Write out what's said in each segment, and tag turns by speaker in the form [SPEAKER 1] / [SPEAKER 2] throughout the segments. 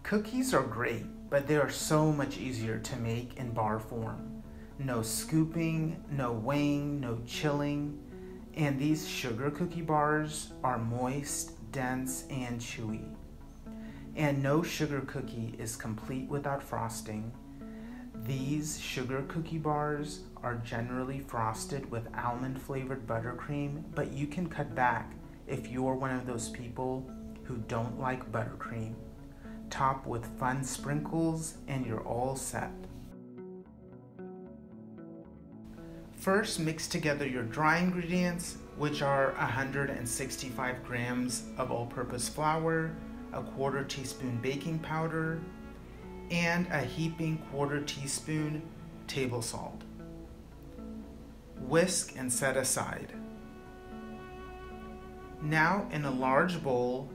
[SPEAKER 1] Cookies are great, but they are so much easier to make in bar form. No scooping, no weighing, no chilling, and these sugar cookie bars are moist, dense, and chewy. And no sugar cookie is complete without frosting. These sugar cookie bars are generally frosted with almond flavored buttercream, but you can cut back if you're one of those people who don't like buttercream. Top with fun sprinkles and you're all set. First, mix together your dry ingredients, which are 165 grams of all-purpose flour, a 1/4 teaspoon baking powder, and a heaping 1/4 teaspoon table salt. Whisk and set aside. Now, in a large bowl,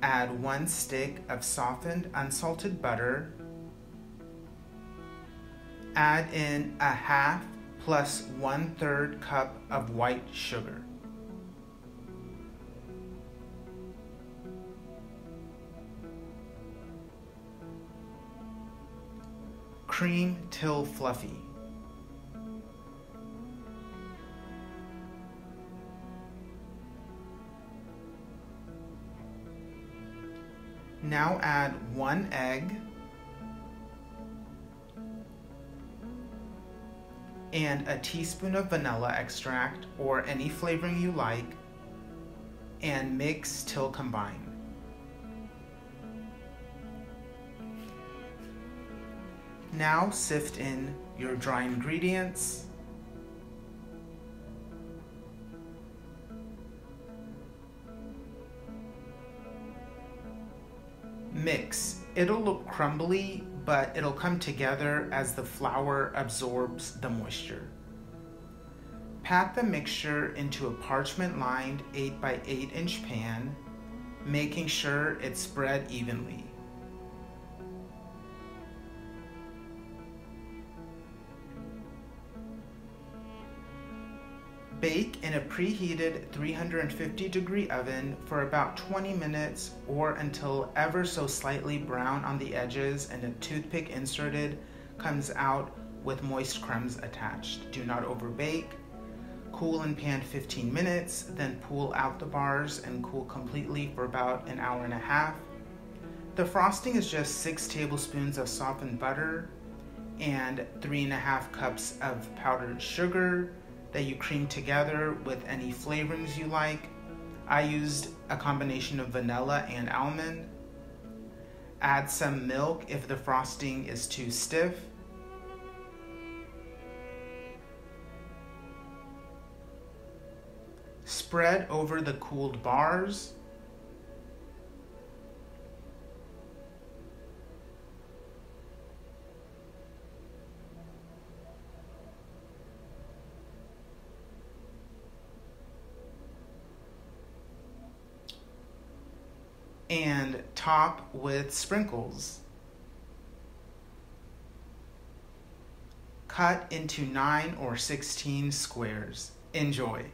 [SPEAKER 1] add 1 stick of softened unsalted butter. Add in a 1/2 plus 1/3 cup of white sugar. Cream till fluffy. Now add 1 egg and a teaspoon of vanilla extract or any flavoring you like, and mix till combined. Now sift in your dry ingredients, mix. It'll look crumbly, but it'll come together as the flour absorbs the moisture. Pat the mixture into a parchment-lined 8 by 8 inch pan, making sure it's spread evenly. Bake in a preheated 350-degree oven for about 20 minutes or until ever so slightly brown on the edges and a toothpick inserted comes out with moist crumbs attached. Do not overbake. Cool in pan 15 minutes, then pull out the bars and cool completely for about an hour and a half. The frosting is just 6 tablespoons of softened butter and 3.5 cups of powdered sugar that you cream together with any flavorings you like. I used a combination of vanilla and almond. Add some milk if the frosting is too stiff. Spread over the cooled bars. And top with sprinkles. Cut into 9 or 16 squares. Enjoy.